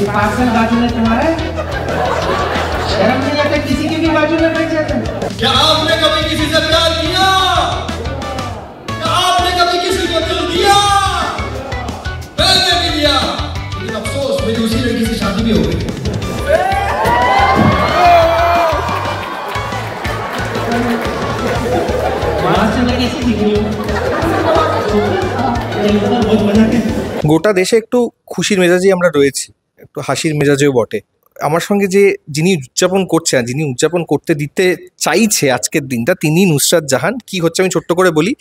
ये पार्सल बाजू में तुम्हारा है? शर्म नहीं आता किसी के भी बाजू में बैठ जाता है? क्या आपने कभी किसी से प्यार किया? क्या आपने कभी किसी को दिल दिया? मैंने भी दिया, लेकिन अफसोस मेरी उसी लड़की से शादी भी हो गई। গোটা দেশে একটু খুশির মেজাজেই আমরা রয়েছি, একটু হাসির মেজাজেও বটে। আমার সঙ্গে যিনি উদযাপন করছে আর যিনি উদযাপন করতে দিতে চাইছে আজকের দিনটা, তিনি নুসরাত জাহান। কি হচ্ছে আমি ছোট্ট করে বলি,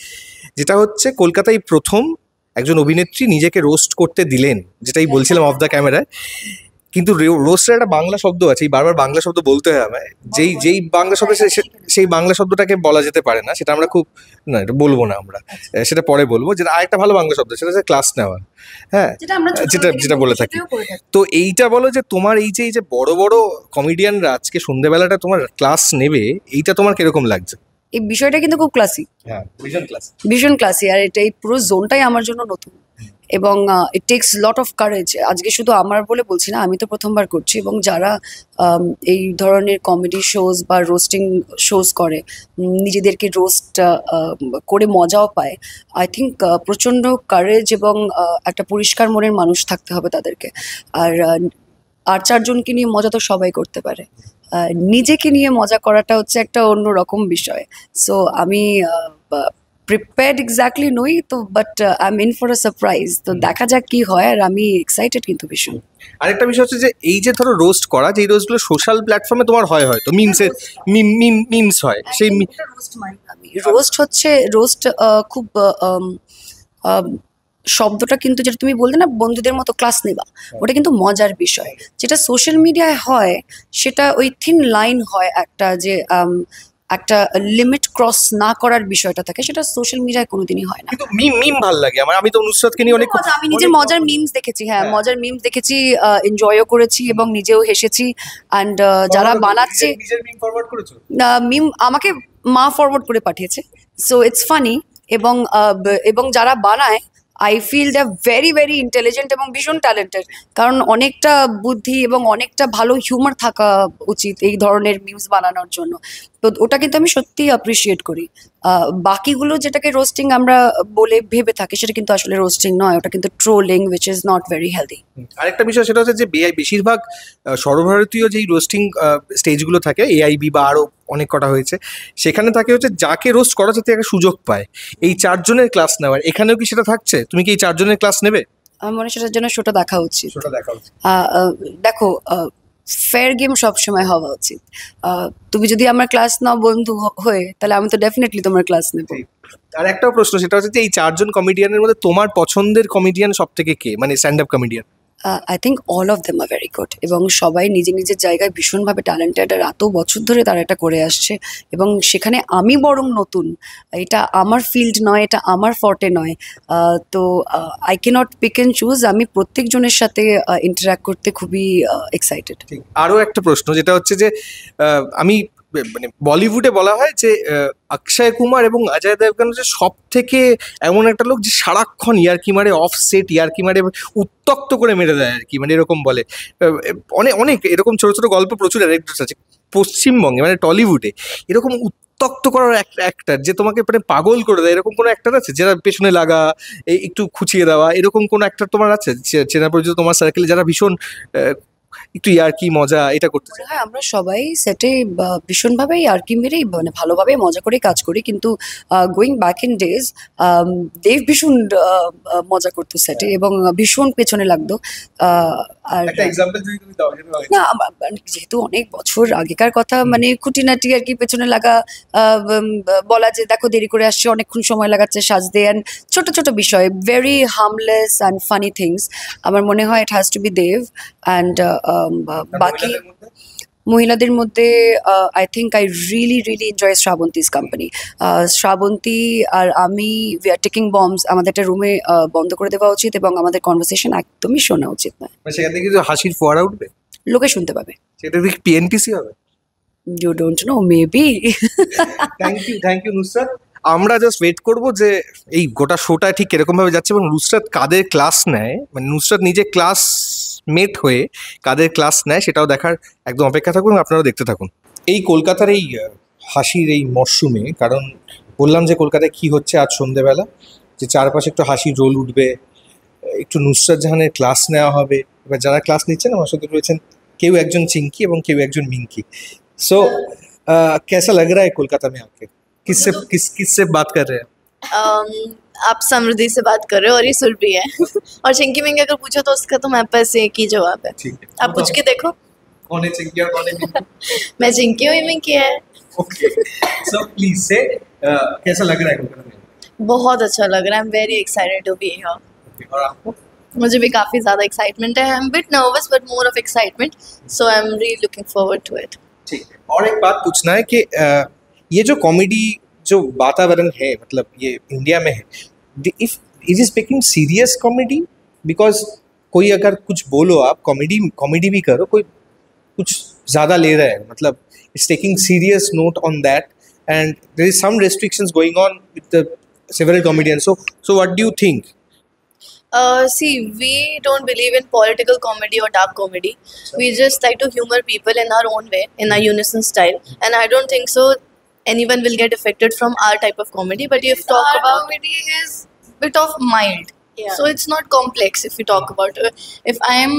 যেটা হচ্ছে কলকাতায় প্রথম একজন অভিনেত্রী নিজেকে রোস্ট করতে দিলেন, যেটাই বলছিলাম অফ দ্য ক্যামেরায়। কিন্তু রোস্টের একটা বাংলা শব্দ আছে, এই বারবার বাংলা শব্দ বলতে হয় আমায়। যেই বাংলা শব্দ সেই বাংলা শব্দটাকে বলা যেতে পারে না, সেটা আমরা খুব না, এটা বলবো না আমরা, সেটা পরে বলবো। যেটা আরেকটা ভালো বাংলা শব্দ, সেটা হচ্ছে ক্লাস নেওয়া। হ্যাঁ, যেটা বলে থাকি। তো এইটা বলো যে তোমার এই যে বড় বড় কমেডিয়ানরা আজকে সন্ধ্যেবেলাটা তোমার ক্লাস নেবে, এইটা তোমার কিরকম লাগছে? এই বিষয়টা কিন্তু খুব ক্লাসি, হ্যাঁ ভীষণ ক্লাসি। আর এটা এই পুরো জোনটাই আমার জন্য নতুন, এবং it takes lot of courage. আজকে শুধু আমার বলে বলছি না, আমি তো প্রথমবার করছি। এবং যারা এই ধরনের কমেডি শোজ বা রোস্টিং শোজ করে, নিজেদেরকে রোস্ট করে মজাও পায়, আই থিঙ্ক প্রচণ্ড কারেজ এবং একটা পরিষ্কার মনের মানুষ থাকতে হবে তাদেরকে। আর চারজনকে নিয়ে মজা তো সবাই করতে পারে, নিজেকে নিয়ে মজা করাটা হচ্ছে একটা অন্য রকম বিষয়। সো আমি প্রিপেয়ার্ড এক্স্যাক্টলি নই তো, but I am in for a surprise. তো দেখা যাক কি হয়, আর আমি এক্সাইটেড কিন্তু ভীষণ। আরেকটা বিষয় হচ্ছে যে এই যে ধরো রোস্ট করা, যে রোস্টগুলো সোশ্যাল প্ল্যাটফর্মে তোমার হয়তো মিমস হয়, সেই রোস্ট হচ্ছে রোস্ট খুব শব্দটা কিন্তু যেটা তুমি বলতে না, বন্ধুদের মতো ক্লাস নেবা, ওটা কিন্তু মজার বিষয়। যেটা সোশ্যাল মিডিয়ায় হয় সেটা ওই থিন লাইন হয়, একটা যে একটা লিমিট ক্রস না করার বিষয়টা থাকে, সেটা সোশ্যাল মিডিয়ায় কোনোদিনই হয় না। কিন্তু মিম ভালো লাগে আমার। আমি তো নুসরাতকে নিয়ে অনেক, আমি নিজের মজার মিমস দেখেছি, হ্যাঁ মজার মিমস দেখেছি, এনজয়ও করেছি এবং নিজেও হেসেছি। অ্যান্ড যারা বানাচ্ছে, মিম আমাকে মা ফরওয়ার্ড করে পাঠিয়েছে, সো ইটস ফানি। এবং যারা বানায়, I feel the very very intelligent এবং ভীষণ ট্যালেন্টেড, কারণ অনেকটা বুদ্ধি এবং অনেকটা ভালো হিউমার থাকা উচিত এই ধরনের মিমস বানানোর জন্য। তো ওটা কিন্তু আমি সত্যিই অ্যাপ্রিসিয়েট করি। বাকিগুলো যেটাকে রোস্টিং আমরা বলে ভেবে থাকি, সেটা কিন্তু আসলে রোস্টিং নয়, ওটা কিন্তু trolling, which is not very healthy. আরেকটা বিষয় সেটা হচ্ছে যে বেশিরভাগ সর্বভারতীয় যেই রোস্টিং স্টেজগুলো থাকে, এআইবি বা আরও অনেক কটা হয়েছে, সেখানে থাকে হচ্ছে যাকে রোস্ট করা যাতে একটা সুযোগ পায় এই চারজনের ক্লাস নেওয়ার। এখানেও কি সেটা থাকছে? তুমি কি এই চারজনের ক্লাস নেবে? আমার মনে হয় সেটার জন্য শোটা দেখা উচিত। দেখো, ফেয়ার গেম সবসময় হওয়া উচিত। তুমি যদি আমার ক্লাস নাও বন্ধু হয়ে, তাহলে আমি তো ডেফিনেটলি তোমার ক্লাস নেব। আর একটাও প্রশ্ন, সেটা হচ্ছে যে এই চারজন কমেডিয়ানের মধ্যে তোমার পছন্দের কমেডিয়ান সব থেকে কে, মানে stand up comedian? I think all of them are very good, এবং সবাই নিজের নিজের জায়গায় ভীষণভাবে ট্যালেন্টেড। আর এত বছর ধরে তারা এটা করে আসছে, এবং সেখানে আমি বরং নতুন। এটা আমার ফিল্ড নয়, এটা আমার ফর্টে নয়। তো I can't pick and choose. আমি প্রত্যেকজনের সাথে ইন্টারাক্ট করতে খুবই এক্সাইটেড। আরও একটা প্রশ্ন, যেটা হচ্ছে যে আমি মানে বলিউডে বলা হয় যে অক্ষয় কুমার এবং অজয় দেবগন হচ্ছে সব থেকে এমন একটা লোক যে সারাক্ষণ ইয়ার্কি মারে, অফ সেট ইয়ার্কি মারে, উত্তক্ত করে মেরে দেয় আর কি, মানে এরকম বলে। অনেক এরকম ছোটো ছোটো গল্প প্রচুর অ্যানেকডোটস আছে পশ্চিমবঙ্গে, মানে টলিউডে এরকম উত্তক্ত করার অ্যাক্টার যে তোমাকে মানে পাগল করে দেয়, এরকম কোনো অ্যাক্টার আছে? যারা পেছনে লাগা, একটু খুঁচিয়ে দেওয়া, এরকম কোনো অ্যাক্টার তোমার আছে চেনা পরিচিত তোমার সার্কেলে, যারা ভীষণ একটু ইয়ার্কি মজা এটা করতে চাই? হ্যাঁ, আমরা সবাই সেটে ভীষণভাবে ইয়ার্কি মেরেই, মানে ভালোভাবে মজা করে কাজ করি। কিন্তু গোয়িং ব্যাক ইন ডেজ, দেব ভীষণ মজা করতো সেটে এবং ভীষণ পেছনে লাগতো। আর না, যেহেতু অনেক বছর আগেকার কথা, মানে খুঁটিনাটি আর কি পেছনে লাগা, বলা যে দেখো দেরি করে আসছে, অনেকক্ষণ সময় লাগাচ্ছে সাজতে, অ্যান্ড ছোট ছোট বিষয়, very harmless and funny things. আমার মনে হয় it has to be Dev. And বাকি মহিলাদের মধ্যে I think I really enjoy Srabanti's company. Srabanti আর আমি, উই আর টেকিং বম্বস। আমাদের একটা রুমে বন্ধ করে দেওয়া উচিত এবং আমাদের কনভারসেশন একদমই শোনা উচিত নয়। সেখান থেকে হাসির ফোয়ারা উঠবে, লোকে শুনতে পাবে। সেটা কি পিএনপিসি হবে? You don't know, maybe. Thank you Nusrat. আমরা জাস্ট ওয়েট করবো যে এই গোটা শোটা ঠিক কিরকম ভাবে যাচ্ছে এবং নুসরাত কাদের ক্লাস নেয়। মানে নুসরাত নিজে ক্লাস ক্লাসমেট হয়ে কাদের ক্লাস নেয় সেটাও দেখার একদম অপেক্ষা থাকুন, আপনারাও দেখতে থাকুন। এই কলকাতার এই হাসির এই মরশুমে, কারণ বললাম যে কলকাতায় কি হচ্ছে আজ সন্ধেবেলা, যে চারপাশে একটু হাসির রোল উঠবে, একটু নুসরাত জাহানের ক্লাস নেওয়া হবে। এবার যারা ক্লাস নিচ্ছেন আমার সাথে রয়েছেন কেউ একজন চিঙ্কি এবং কেউ একজন মিঙ্কি। सो कैसा लग रहा है कोलकाता में आके? किससे बात कर रहे हैं? आप समृद्धि से बात कर रहे हो और ये सुरभि है और चिंकी मिंकी अगर पूछो तो उसका तो मेरे पास एक ही जवाब है। ठीक है, आप पूछ के देखो। कौन है चिंकी और कौन है मिंकी? मैं चिंकी हूँ, ये मिंकी है। ओके, सो प्लीज से कैसा लग रहा है कोलकाता में? बहुत अच्छा लग रहा है। I am very excited to be here. Okay, और आपको? मुझे भी काफ़ी ज़्यादा एक्साइटमेंट है। I am bit nervous but more of excitement, so I am really looking forward to it. ठीक है, और एक बात पूछना है कि ये जो कॉमेडी जो वातावरण है, मतलब ये इंडिया में है, if it is making serious comedy, because कोई अगर कुछ बोलो आप कॉमेडी भी करो, कोई कुछ ज़्यादा ले रहा है, मतलब it's taking serious note on that and there is some restrictions going on with the several comedians, so what do you think? See, we don't believe in political comedy or dark comedy. We just like to humor people in our own way, in our unison style. And I don't think so anyone will get affected from our type of comedy. But if talk about comedy is bit of mild. Yeah. So it's not complex if we talk about if I am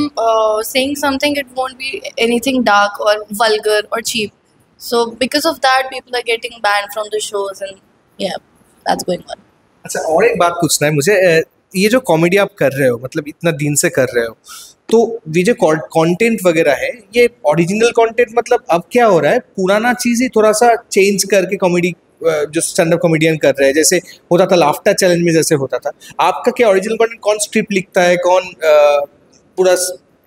saying something, it won't be anything dark or vulgar or cheap. So because of that, people are getting banned from the shows and yeah, that's going on. अच्छा, और एक बात पूछना है मुझे, ये जो comedy आप कर रहे हो, मतलब इतना दिन से कर रहे हो, तो ये जो कंटेंट वगैरह है, ये ओरिजिनल कंटेंट, मतलब अब क्या हो रहा है, पुराना चीज़ ही थोड़ा सा चेंज करके कॉमेडी जो स्टैंड अप कॉमेडियन कर रहे हैं, जैसे होता था लाफ्टर चैलेंज में, जैसे होता था, आपका क्या ओरिजिनल कंटेंट? कौन स्क्रिप्ट लिखता है, कौन पूरा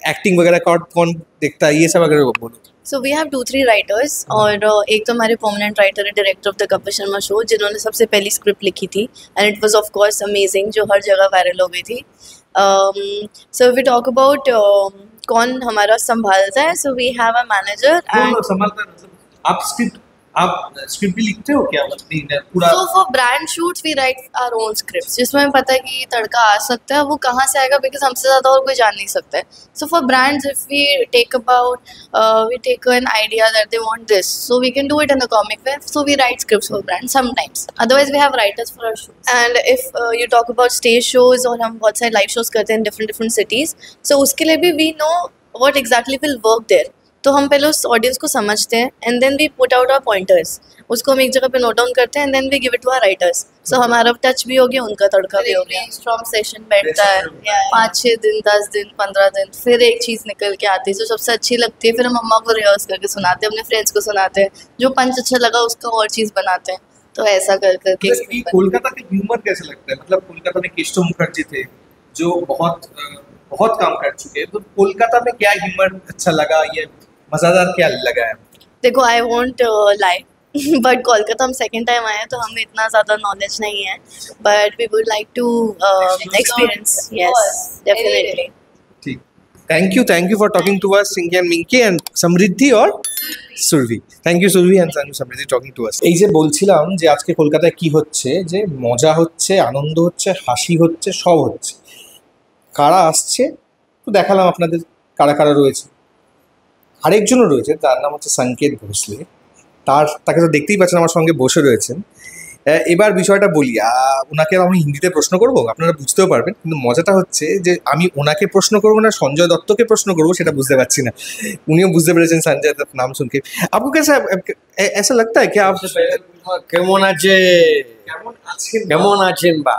एक्टिंग वगैरह कौन देखता है, ये सब अगर बोलो। So we have 2-3 writers और एक तो हमारे परमानेंट राइटर है, director of the Kapil Sharma show, जिन्होंने सबसे पहली स्क्रिप्ट लिखी थी and it was of course amazing, जो हर जगह वायरल हो गई थी। सो वी टॉक अबाउट कौन हमारा संभालता है, so we have a manager and संभालता है, मतलब आप स्क्रिप्ट भी लिखते हो क्या, मतलब पूरा? So for brand shoots we write our own scripts, जिसमें हमें पता है कि ये तड़का आ सकता है, वो कहाँ से आएगा, बिकॉज हमसे ज़्यादा और कोई जान नहीं सकता है। So for brands, if we take an idea that they want this, so we can do it in a comic way, so we write scripts for brands sometimes. Otherwise we have writers for our shows. And if you talk about stage shows, और हम बहुत सारे live shows करते हैं in different cities, so उसके लिए भी we know what exactly will work there. तो हम पहले उस ऑडियंस को समझते हैं and then we put out our pointers, उसको हम एक जगह पे नोट डाउन करते हैं and then we give it to our writers. So हमारा टच भी हो गया, उनका तड़का भी हो गया। स्ट्रॉन्ग सेशन बैठता है 5-6 दिन, 10 दिन, 15 दिन, फिर एक चीज़ निकल के आती है जो सबसे अच्छी लगती है, फिर हम अम्मा को रिहर्स करके सुनाते हैं, अपने फ्रेंड्स को सुनाते हैं, जो पंच अच्छा लगा उसका और चीज़ बनाते हैं। तो ऐसा कर करके कोलकाता के ह्यूमर कैसे लगता है? मतलब कोलकाता में केशव मुखर्जी थे जो बहुत काम कर चुके हैं, तो कोलकाता में क्या ह्यूमर अच्छा लगा, ये मज़ेदार क्या लगा है? देखो, I won't lie but Kolkata हम सेकंड टाइम आए हैं तो हमें इतना ज़्यादा नॉलेज नहीं है, but we would like to experience. Yes, definitely. ठीक, thank you for talking to us, Sinky and Minky and Samriddhi और Surabhi. Thank you Surabhi and Samriddhi talking to us. এই যে বলছিলাম যে আজকে কলকাতায় কি হচ্ছে, যে মজা হচ্ছে, আনন্দ হচ্ছে, হাসি হচ্ছে, সব হচ্ছে। কারা আসছে তো দেখালাম আপনাদের, কারা কারা রয়েছে। আরেকজনও রয়েছে, তার নাম হচ্ছে সংকেত ভোসলে। তাকে তো দেখতেই পাচ্ছেন আমার সঙ্গে বসে রয়েছেন। এবার বিষয়টা বলি, ওনাকে আমি হিন্দিতে প্রশ্ন করব, আপনারা বুঝতেও পারবেন, কিন্তু মজাটা হচ্ছে যে আমি ওনাকে প্রশ্ন করবো না সঞ্জয় দত্তকে প্রশ্ন করবো সেটা বুঝতে পারছি না। উনিও বুঝতে পেরেছেন সঞ্জয় দত্ত নাম শুনকে। आपको कैसा ऐसा लगता है कि आप কেমন আছেন বা?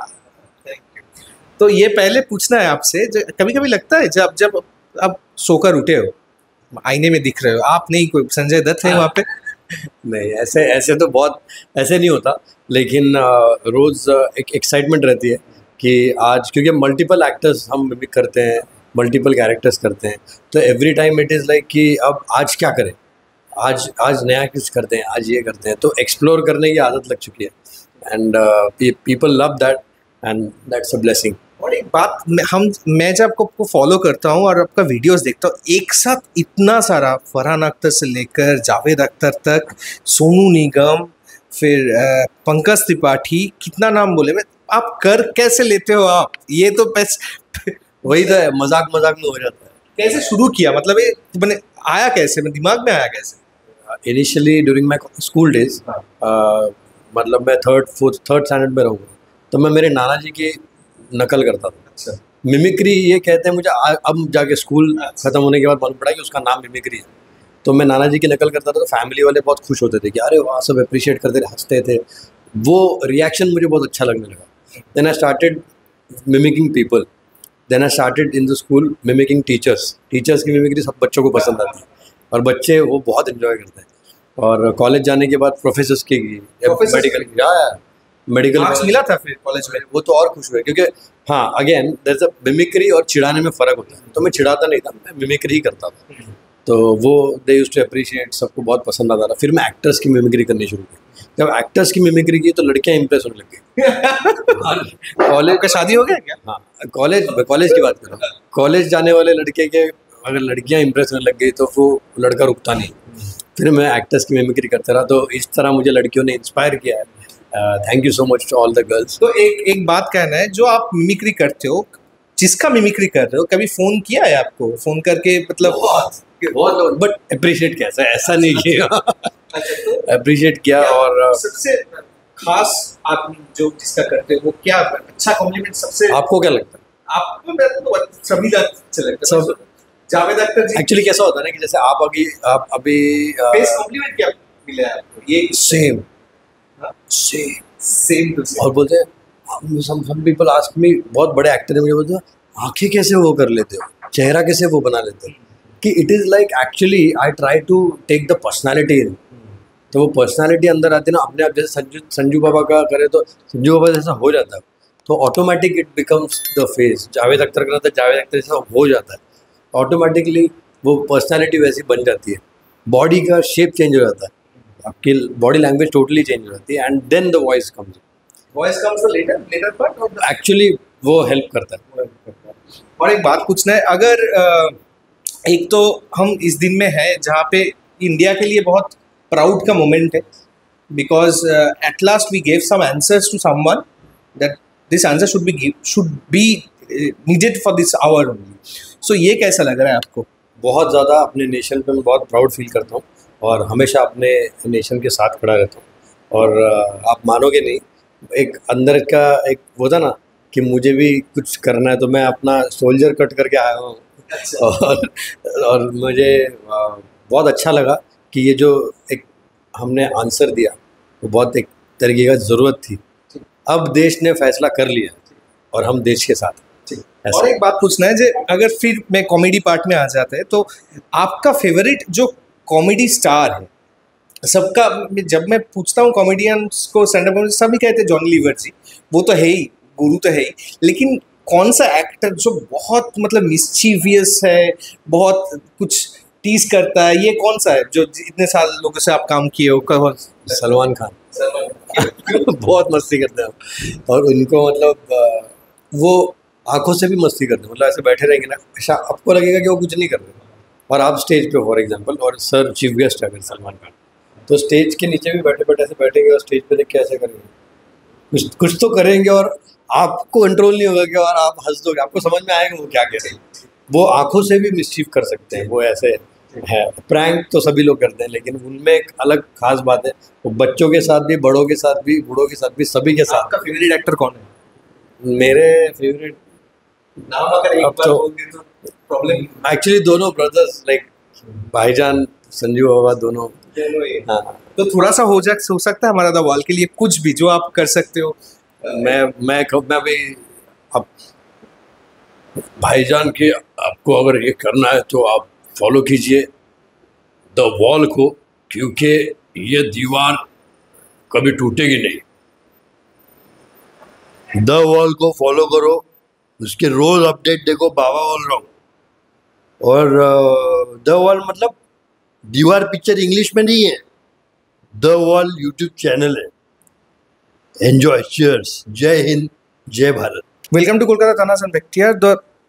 तो ये पहले पूछना है आपसे, कभी कभी लगता है जब आप सोकर उठे हो, आईने में दिख रहे हो, आप नहीं, कोई संजय दत्त है वहाँ पे? नहीं, ऐसे तो बहुत ऐसे नहीं होता, लेकिन रोज़ एक एक्साइटमेंट रहती है कि आज, क्योंकि मल्टीपल एक्टर्स हम भी करते हैं, मल्टीपल कैरेक्टर्स करते हैं, तो every time it is like कि अब आज क्या करें, आज नया कुछ करते हैं, आज ये करते हैं, तो एक्सप्लोर करने की आदत लग चुकी है and people love that and that's a blessing. और एक बात, मैं जब आपको फॉलो करता हूँ और आपका वीडियोस देखता हूँ, एक साथ इतना सारा, फरहान अख्तर से लेकर जावेद अख्तर तक, सोनू निगम, फिर पंकज त्रिपाठी, कितना नाम बोले मैं, आप कर कैसे लेते हो आप? ये तो वही तो है, मजाक में हो जाता है। कैसे शुरू किया, मतलब ये मैंने आया कैसे, मैं दिमाग में आया कैसे? Initially during my school days, मतलब मैं थर्ड स्टैंडर्ड में रहूँगा, तो मैं मेरे नाना जी की नकल करता था। अच्छा। मिमिक्री ये कहते हैं, मुझे अब जाके स्कूल ख़त्म होने के बाद मालूम पड़ा कि उसका नाम मिमिक्री है। तो मैं नाना जी की नकल करता था, तो फैमिली वाले बहुत खुश होते थे कि अरे वाह, सब अप्रिशिएट करते थे, हंसते थे। वो रिएक्शन मुझे बहुत अच्छा लगने लगा। Then I started mimicking people, then I started in the school mimicking teachers की मिमिक्री सब बच्चों को पसंद आती है और बच्चे वो बहुत इन्जॉय करते हैं। और कॉलेज जाने के बाद प्रोफेसर्स की मेडिकल मार्क्स मिला था फिर कॉलेज में? वो तो और खुश हुए, क्योंकि हाँ, again there is a mimicry और चिढ़ाने में फ़र्क होता है। तो मैं चिढ़ाता नहीं था, मैं मिमिक्री ही करता था। तो वो दे यूज्ड टू अप्रिशिएट, सबको बहुत पसंद आता था। फिर मैं एक्टर्स की मिमिक्री करनी शुरू की। जब एक्टर्स की मिमिक्री की तो लड़कियां इंप्रेस होने लग गई। कॉलेज का शादी हो गया क्या? हाँ, कॉलेज की बात कर रहा हूँ। कॉलेज जाने वाले लड़के के अगर लड़कियां इंप्रेस होने लग गई तो वो लड़का रुकता नहीं। फिर मैं एक्टर्स की मिमिक्री करता रहा, तो इस तरह मुझे लड़कियों ने इंस्पायर किया है। Thank you so much to all the girls. तो एक बात कहना है, जो आप मिमिक्री करते हो, जिसका मिमिक्री कर रहे हो, कभी फोन किया है आपको? फोन करके मतलब बहुत, बट अप्रिशिएट किया, ऐसा नहीं किया। अप्रिशिएट किया। और सबसे खास आदमी जो जिसका करते हो, वो क्या अच्छा कॉम्प्लीमेंट सबसे आपको क्या लगता है? आपको? मैं तो सभी अच्छा लगता है। सब जावेद अख्तर जी एक्चुअली कैसा होता है ना कि जैसे आप अभी बेस्ट कॉम्प्लीमेंट क्या मिला है आपको? ये सेम टू और बोलते हैं सम पीपल आस्क मी, बहुत बड़े एक्टर है, मुझे बोलते हैं आंखें कैसे वो कर लेते हो, चेहरा कैसे वो बना लेते हो, कि it is like actually I try to take the personality in. तो वो पर्सनालिटी अंदर आती है ना अपने आप। जैसे संजू बाबा का करे तो संजू बाबा जैसा हो जाता है, तो automatic it becomes the face. Javed Akhtar का तो जावेद अख्तर जैसा हो जाता है, ऑटोमेटिकली वो पर्सनालिटी वैसी बन जाती है। बॉडी का शेप चेंज हो जाता है, आपकी बॉडी लैंग्वेज टोटली चेंज हो जाती है, and then the voice comes later part. Actually वो हेल्प करता है। और एक बात पूछना है, अगर एक तो हम इस दिन में है जहाँ पे इंडिया के लिए बहुत प्राउड का मोमेंट है, because at last we gave some answers to someone that this answer should be needed for this hour only. So ये कैसा लग रहा है आपको? बहुत ज़्यादा अपने नेशन पे मैं बहुत प्राउड फील करता हूँ और हमेशा अपने नेशन के साथ खड़ा रहता हूँ। और आप मानोगे नहीं, एक अंदर का एक वो था ना कि मुझे भी कुछ करना है, तो मैं अपना सोल्जर कट करके आया हूँ। और मुझे बहुत अच्छा लगा कि ये जो एक हमने आंसर दिया वो बहुत एक तरीके का ज़रूरत थी। अब देश ने फैसला कर लिया और हम देश के साथ। और एक बात पूछना है, जो अगर फिर मैं कॉमेडी पार्ट में आ जाते हैं, तो आपका फेवरेट जो कॉमेडी स्टार है सबका? जब मैं पूछता हूँ कॉमेडियंस को, स्टैंड अप कॉमेडी, सभी कहते हैं जॉनी लीवर जी, वो तो है ही, गुरु तो है ही, लेकिन कौन सा एक्टर जो बहुत मतलब मिस्चीवियस है, बहुत कुछ टीज करता है, ये कौन सा है जो इतने साल लोगों से आप काम किए हो? सलमान खान। बहुत मस्ती करते हैं और उनको मतलब वो आंखों से भी मस्ती करते हैं, मतलब ऐसे बैठे रहेंगे ना, ऐसा आपको लगेगा कि वो कुछ नहीं कर रहे, और आप स्टेज पे फॉर एग्जांपल, और सर चीफ गेस्ट है अगर सलमान खान, तो स्टेज के नीचे भी बैठे बैठे ऐसे बैठेंगे और स्टेज पे देख के ऐसे करेंगे, कुछ तो करेंगे और आपको कंट्रोल नहीं होगा कि, और आप हंस दोगे, आपको समझ में आएगा वो क्या कह रहे हैं। वो आंखों से भी मिसचीफ कर सकते हैं, वो ऐसे है। प्रैंक तो सभी लोग करते हैं, लेकिन उनमें एक अलग खास बात है, वो बच्चों के साथ भी, बड़ों के साथ भी, बूढ़ों के साथ भी, सभी के साथ। आपका फेवरेट एक्टर कौन है? मेरे फेवरेट नाम अगर एक बार बोल दे तो प्रॉब्लम। एक्चुअली दोनों ब्रदर्स, लाइक भाईजान संजू बाबा दोनों। हाँ, तो थोड़ा सा हो सकता है हमारा द वॉल के लिए कुछ भी जो आप कर सकते हो? मैं भी अब भाईजान के, आपको अगर ये करना है तो आप फॉलो कीजिए द वॉल को, क्योंकि ये दीवार कभी टूटेगी नहीं। द वॉल को फॉलो करो, उसके रोज अपडेट देखो, बाबा बोल रहा हूँ। और द वॉल मतलब दीवार पिक्चर इंग्लिश में नहीं है, द वॉल यूट्यूब चैनल है। एंजॉय, चीयर्स, जय हिंद, जय Bharat. Welcome to Kolkata Tanaz and bacteria.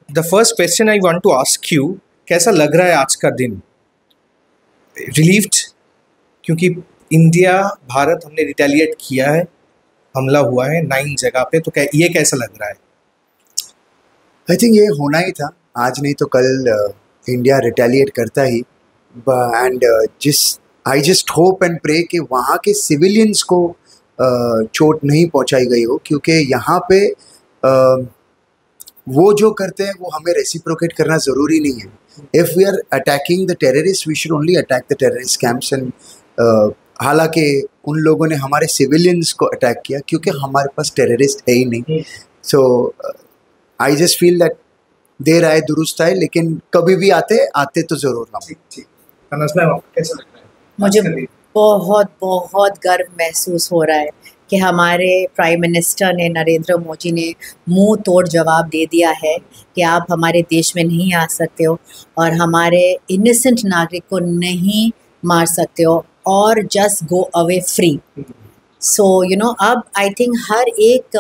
The first question I want to ask you, कैसा लग रहा है आज का दिन? रिलीव्ड, क्योंकि इंडिया भारत हमने रिटेलिएट किया है, हमला हुआ है 9 जगह पे, तो ये कैसा लग रहा है? आई थिंक ये होना ही था, आज नहीं तो कल इंडिया रिटेलिएट करता ही, and I just hope and pray कि वहाँ के सिविलियंस को चोट नहीं पहुँचाई गई हो, क्योंकि यहाँ पे वो जो करते हैं वो हमें रेसिप्रोकेट करना ज़रूरी नहीं है। If we are attacking the terrorist we should only attack the terrorist camps, and हालांकि उन लोगों ने हमारे सिविलियंस को अटैक किया क्योंकि हमारे पास टेररिस्ट है ही नहीं। So I just feel that देर आए दुरुस्त आए, लेकिन कभी भी आते तो ज़रूर हम। कैसा लग रहा है? मुझे बहुत बहुत गर्व महसूस हो रहा है कि हमारे प्राइम मिनिस्टर ने, नरेंद्र मोदी ने मुंह तोड़ जवाब दे दिया है कि आप हमारे देश में नहीं आ सकते हो और हमारे इनोसेंट नागरिक को नहीं मार सकते हो और just go away free. So you know, अब आई थिंक हर एक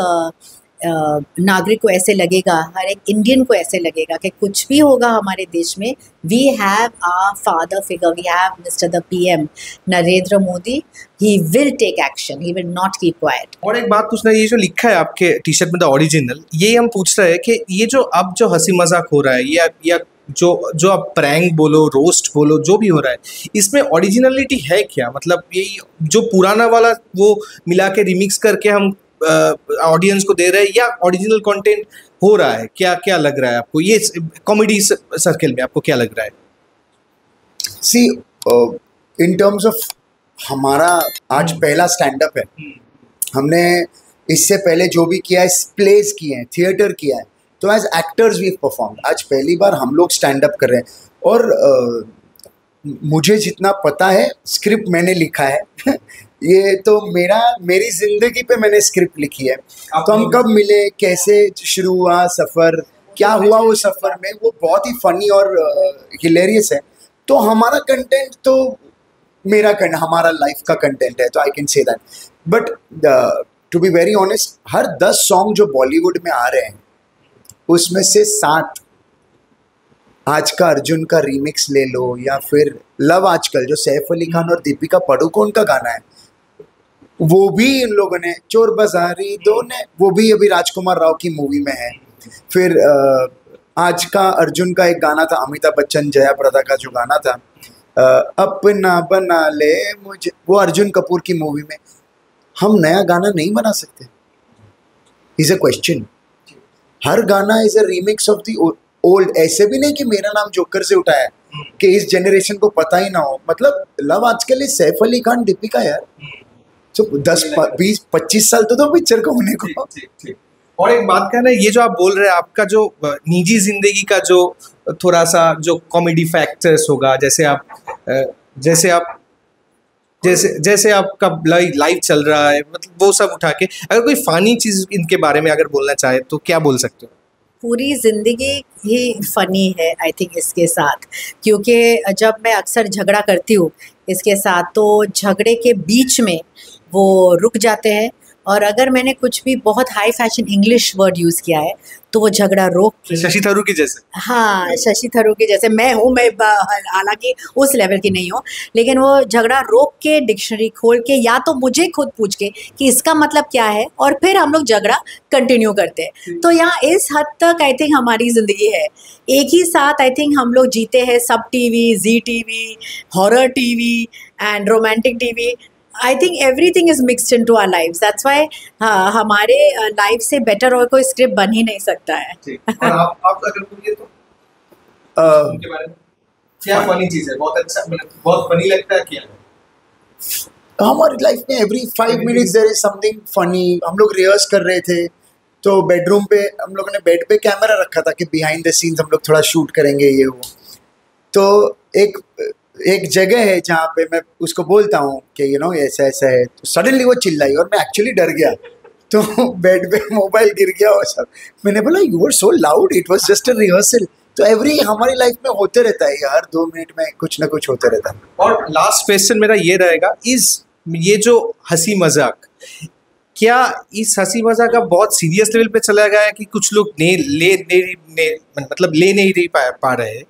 नागरिक को ऐसे लगेगा, हर एक इंडियन को ऐसे लगेगा कि कुछ भी होगा हमारे देश में, we have a father figure, we have mister the PM Narendra Modi, he will take action, he will not keep quiet. और एक बात पूछना, ये जो लिखा है आपके टी शर्ट में द ओरिजिनल, ये हम पूछ रहे हैं कि ये जो अब जो हंसी मजाक हो रहा है या जो आप प्रैंक बोलो, रोस्ट बोलो, जो भी हो रहा है, इसमें ओरिजिनलिटी है क्या? मतलब ये जो पुराना वाला वो मिला के रिमिक्स करके हम ऑडियंस को दे रहे हैं या ओरिजिनल कंटेंट हो रहा है? क्या लग रहा है आपको ये कॉमेडी सर्कल में, आपको क्या लग रहा है? सी इन टर्म्स ऑफ हमारा आज पहला स्टैंड अप है। हमने इससे पहले जो भी किया है, प्लेस किए हैं, थिएटर किया है, तो एज एक्टर्स वी परफॉर्म। आज पहली बार हम लोग स्टैंड अप कर रहे हैं और मुझे जितना पता है स्क्रिप्ट मैंने लिखा है ये तो मेरी जिंदगी पे मैंने स्क्रिप्ट लिखी है। तो हम कब मिले, कैसे शुरू हुआ सफ़र, क्या हुआ वो सफ़र में, वो बहुत ही फनी और हिलेरियस है। तो हमारा कंटेंट तो हमारा लाइफ का कंटेंट है, तो I can say that. But to be very honest, हर 10 सॉन्ग जो बॉलीवुड में आ रहे हैं उसमें से 7 आज का अर्जुन का रीमिक्स ले लो, या फिर लव आजकल जो सैफ अली खान और दीपिका पादुकोण का गाना है, वो भी इन लोगों ने, चोर बाजारी 2 ने, वो भी अभी राजकुमार राव की मूवी में है। फिर आज का अर्जुन का एक गाना था, अमिताभ बच्चन जया प्रदा का जो गाना था, अपना बना ले मुझे, वो अर्जुन कपूर की मूवी में। हम नया गाना नहीं बना सकते? Is a question. हर गाना is a remix of the old. ऐसे भी नहीं कि मेरा नाम जोकर से उठाया है कि इस जनरेशन को पता ही ना हो। मतलब लव आजकल इज सैफ अली खान दीपिका यार, तो 10-20-25 साल तो पिक्चर को होने को। और एक बात कहना, ये जो आप बोल रहे हैं, आपका जो निजी जिंदगी का जो थोड़ा सा जो कॉमेडी फैक्टर्स होगा, जैसे आपका लाइफ चल रहा है, मतलब वो सब उठा के अगर कोई फानी चीज इनके बारे में अगर बोलना चाहे तो क्या बोल सकते हो? पूरी ज़िंदगी ही फ़नी है आई थिंक इसके साथ, क्योंकि जब मैं अक्सर झगड़ा करती हूँ इसके साथ, तो झगड़े के बीच में वो रुक जाते हैं, और अगर मैंने कुछ भी बहुत high fashion English word use किया है तो वो झगड़ा रोक के, शशि थरूर के जैसे। हाँ, शशि थरूर के जैसे मैं हालांकि उस लेवल की नहीं हूँ, लेकिन वो झगड़ा रोक के, डिक्शनरी खोल के, या तो मुझे खुद पूछ के कि इसका मतलब क्या है, और फिर हम लोग झगड़ा कंटिन्यू करते हैं। तो यहाँ इस हद तक आई थिंक हमारी ज़िंदगी है। एक ही साथ आई थिंक हम लोग जीते हैं SAB TV, Zee TV, horror TV and romantic TV. I think everything is mixed into our lives, that's why हमारे लाइफ से बेटर और कोई स्क्रिप्ट बन ही नहीं सकता है। और आप अगर बोलिए तो उनके बारे में क्या फनी चीज है? बहुत अच्छा, मतलब बहुत फनी लगता है क्या? हमारी लाइफ में every 5 minutes there is something funny. हम लोग रिहर्स कर रहे थे तो बेडरूम पे हम लोगों ने बेड पे कैमरा रखा था कि बिहाइंड द सीन्स हम लोग थोड़ा शूट करेंगे ये वो। तो एक जगह है जहाँ पे मैं उसको बोलता हूँ कि यू नो ऐसा ऐसा है, तो सडनली वो चिल्लाई और मैं एक्चुअली डर गया। तो बेड पे मोबाइल गिर गया और सब। मैंने बोला you were so loud, it was just a rehearsal. तो हमारी लाइफ में होते रहता है, हर 2 मिनट में कुछ ना कुछ होते रहता है। और लास्ट क्वेश्चन मेरा ये रहेगा, ये जो हंसी मजाक, क्या इस हंसी मजाक का बहुत सीरियस लेवल पे चला गया है कि कुछ लोग ले नहीं पा रहे हैं?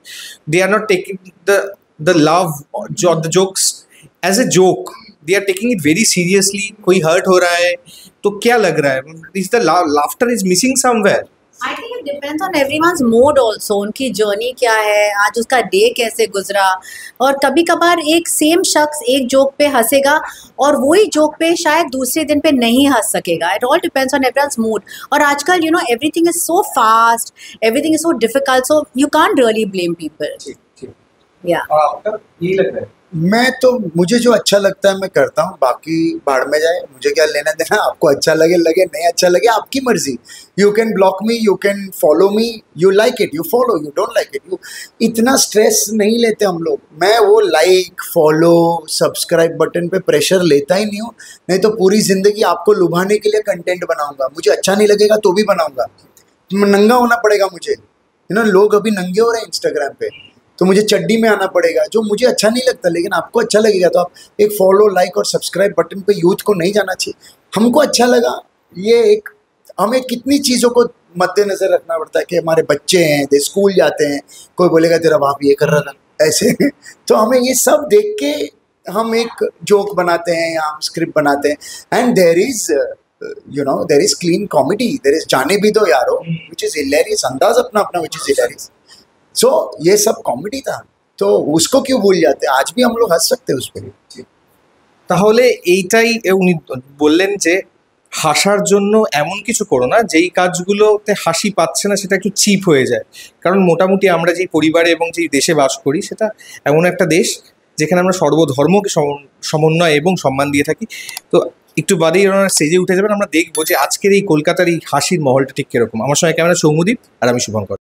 They are not taking the love or the jokes as a joke, they are taking it very seriously। कोई हर्ट हो रहा है तो क्या लग रहा है, is the laughter is missing somewhere I think it depends on everyone's mood also, उनकी जर्नी क्या है, आज उसका डे कैसे गुजरा। और कभी कभार एक सेम शख्स एक जोक पे हंसेगा और वही जोक पे शायद दूसरे दिन पे नहीं हंस सकेगा। It all depends on everyone's mood. और आजकल you know everything is so fast, everything is so difficult, so you can't really blame people. या यही लग रहा है। मैं तो मुझे जो अच्छा लगता है मैं करता हूँ, बाकी भाड़ में जाए, मुझे क्या लेना देना। आपको अच्छा लगे लगे, नहीं अच्छा लगे आपकी मर्जी। You can block me, you can follow me, you like it you follow, you don't like it you. इतना स्ट्रेस नहीं लेते हम लोग। मैं वो लाइक फॉलो सब्सक्राइब बटन पे प्रेशर लेता ही नहीं हूँ। नहीं तो पूरी ज़िंदगी आपको लुभाने के लिए कंटेंट बनाऊंगा। मुझे अच्छा नहीं लगेगा तो भी बनाऊंगा, नंगा होना पड़ेगा मुझे। यू नो लोग अभी नंगे हो रहे हैं इंस्टाग्राम पे, तो मुझे चड्डी में आना पड़ेगा, जो मुझे अच्छा नहीं लगता। लेकिन आपको अच्छा लगेगा तो आप एक फॉलो लाइक और सब्सक्राइब बटन पे यूथ को नहीं जाना चाहिए। हमको अच्छा लगा, ये एक हमें कितनी चीज़ों को मद्देनज़र रखना पड़ता है कि हमारे बच्चे हैं, दे स्कूल जाते हैं, कोई बोलेगा तेरा बाप ये कर रहा था ऐसे तो हमें ये सब देख के हम एक जोक बनाते हैं या हम स्क्रिप्ट बनाते हैं। And there is you know there is clean comedy, there is जाने भी दो यारो which is hilarious, अंदाज अपना अपना which is hilarious। सो ये सब कॉमेडी था, तो उसको क्यों भूल जाते हैं? आज भी हम लोग हंस सकते हैं उस पर। তাহলে এইটাই উনি বললেন যে হাসার জন্য এমন কিছু করো না যেই কাজগুলোতে হাসি পাচ্ছে না সেটা একটু চিপ হয়ে যায়। কারণ মোটামুটি আমরা যেই পরিবারে এবং যেই দেশে বাস করি সেটা এমন একটা দেশ যেখানে আমরা সর্বধর্মকে সমন্বয় এবং সম্মান দিয়ে থাকি। তো একটু বাদেই ওনারা স্টেজে উঠে যাবেন, আমরা দেখবো যে আজকের এই কলকাতার এই হাসির মহলটা ঠিক কিরকম। আমার সঙ্গে ক্যামেরা সৌম্যদীপ আর আমি শুভঙ্কর।